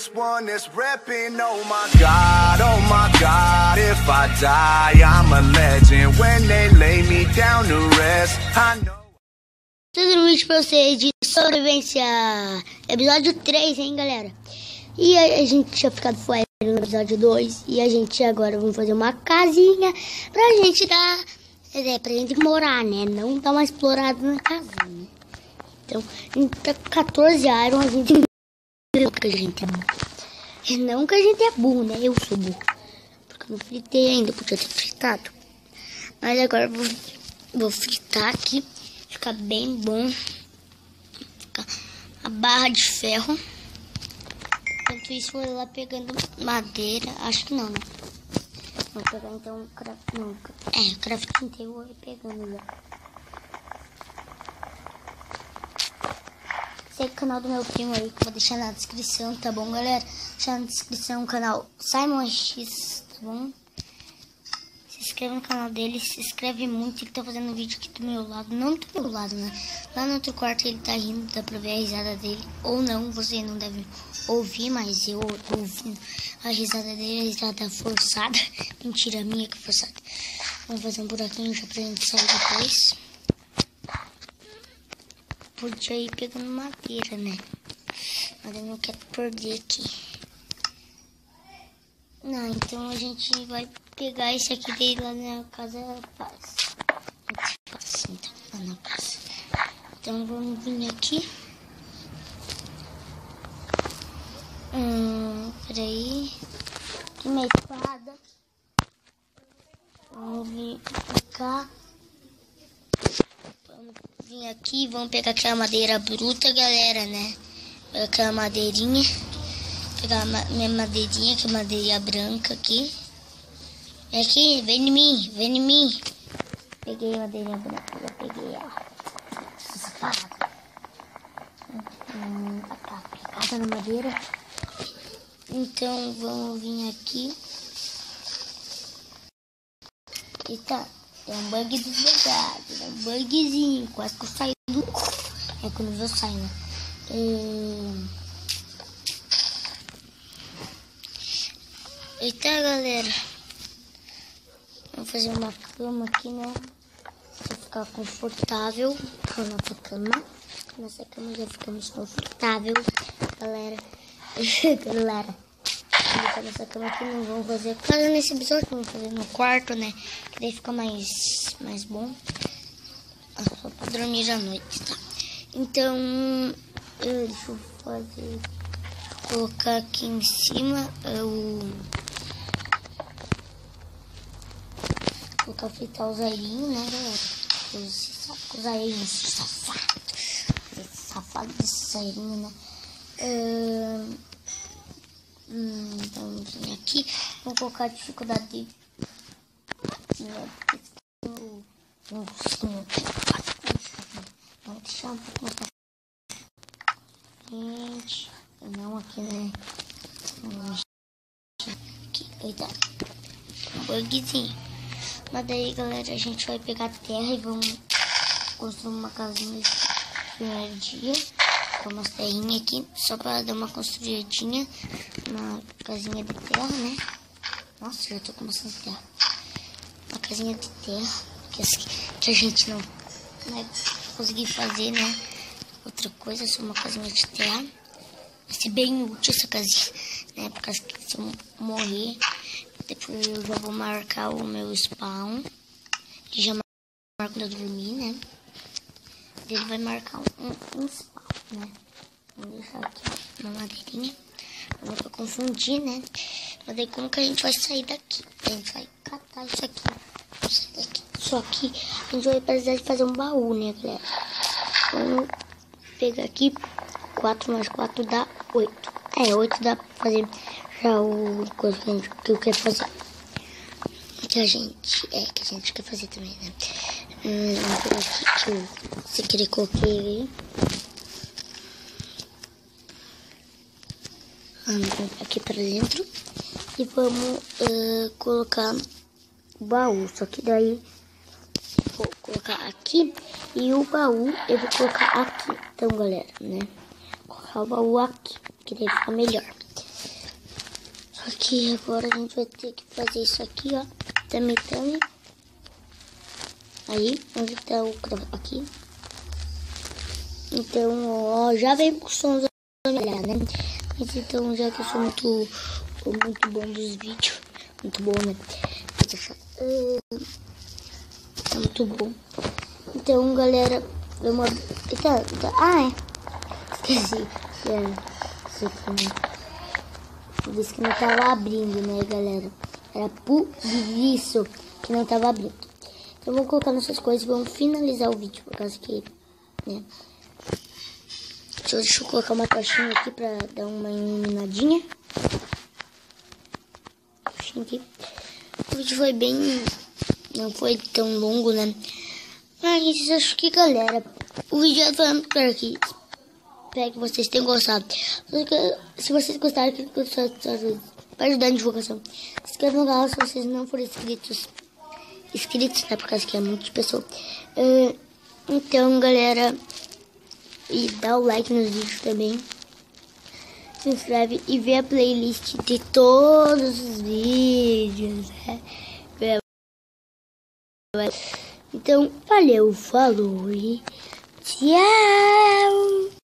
this one that's repping. Oh my God, if I die, I'm a legend. When they lay me down to rest, I know. Tudo no vídeo pra vocês de sobrevivência, episódio 3, hein, galera? E a gente tinha ficado fora no episódio 2 e a gente agora vamos fazer uma casinha pra gente dar, pra gente morar, né? Não dar uma explorada na casinha. Então, a gente tá com 14 iron, a gente não que a gente é burro. Não que a gente é burro, né? Eu sou burro. Porque eu não fritei ainda, podia ter fritado. Mas agora eu vou fritar aqui. Fica bem bom. Fica a barra de ferro. Enquanto isso, vou lá pegando madeira. Acho que não, né? Vou pegar então o crafting table, vou ir pegando já. Segue o canal do meu primo aí, que eu vou deixar na descrição, tá bom, galera? Deixar na descrição o canal Simon X, tá bom? Se inscreve no canal dele, se inscreve muito, ele tá fazendo vídeo aqui do meu lado, não do meu lado, né? Lá no outro quarto ele tá rindo, dá pra ver a risada dele, ou não, você não deve ouvir, mas eu tô ouvindo a risada dele, a risada forçada, mentira minha que forçada. Vamos fazer um buraquinho já pra gente sair depois. Podia ir pegando madeira, né? Mas eu não quero perder aqui. Não, então a gente vai pegar esse aqui dele lá na casa faz. A gente faz assim, tá? Lá na casa. Então vamos vir aqui. Peraí. Aqui minha espada. Vamos vir cá. Vamos vir aqui, vamos pegar aquela madeira bruta, galera, né? Pegar aquela madeirinha. Pegar minha madeirinha, que é madeirinha branca aqui. Vem aqui, vem em mim, vem em mim. Peguei a madeirinha branca, já peguei ela. Separada. Tá aplicada na madeira. Então vamos vir aqui. Eita. É um bug de verdade, é um bugzinho, quase que eu saio do... É quando eu saio, né? Eita, galera. Vamos fazer uma cama aqui, né? Pra ficar confortável com a nossa cama. Nossa cama já ficamos confortável, galera. Galera. Nessa cama aqui não vamos fazer quase nesse episódio, vamos fazer no quarto, né? Que daí fica mais bom. Só pra dormir à noite, tá? Então, deixa eu fazer. Colocar aqui em cima colocar fritar os airinhos, né, galera? Os airinhos, safado. Safado desse airinho, né? Vamos vir aqui, vamos colocar a dificuldade de... Vamos deixar um pouco mais pra frente. Não aqui, né? Aqui, eita. Um bugzinho. Mas daí, galera, a gente vai pegar terra e vamos construir uma casinha de primeiro dia. Com umas terrinhas aqui, só para dar uma construidinha na casinha de terra, né? Nossa, já tô com bastante terra. Uma casinha de terra, que a gente não vai conseguir fazer, né? Outra coisa, só uma casinha de terra. Vai ser bem útil essa casinha, né? Por causa que se eu morrer, depois eu já vou marcar o meu spawn. Que já marco quando eu dormir, né? Ele vai marcar um spawn, né? Vamos deixar aqui uma madeirinha. Não pra confundir, né? Mas daí como que a gente vai sair daqui? A gente vai catar isso aqui. Vamos sair daqui. Só que a gente vai precisar de fazer um baú, né, galera? Vamos pegar aqui. 4 mais 4 dá 8. 8 dá pra fazer já o coisa que eu quero fazer. Que a gente quer fazer também, né? Vamos pegar aqui que eu, se querer, coloquei ele. Vamos aqui pra dentro. E vamos colocar o baú. Só que daí vou colocar aqui. E o baú eu vou colocar aqui. Então, galera, né? Vou colocar o baú aqui, que daí fica melhor. Aqui agora a gente vai ter que fazer isso aqui, ó. Também. Aí, onde tá o aqui? Então, ó, já vem com sons, né? Mas então, já que eu sou muito bom dos vídeos, muito bom, né? Tá muito bom. Então, galera, vamos abrir. Esqueci. Isso aqui, né? Eu disse que não tava abrindo, né, galera? Era por isso que não tava abrindo. Então, vamos colocar nossas coisas e vamos finalizar o vídeo, por causa que, né? Deixa eu colocar uma caixinha aqui pra dar uma iluminadinha. Aqui. O vídeo foi bem... não foi tão longo, né? Mas acho que, galera, o vídeo já foi por aqui. Espero que vocês tenham gostado. Se vocês gostaram, para ajudar na divulgação, se inscrevam no canal se vocês não forem inscritos, né? Por causa que é muita pessoa. Então, galera, e dá o like nos vídeos também. Se inscreve e vê a playlist de todos os vídeos, né? Então, valeu, falou e tchau!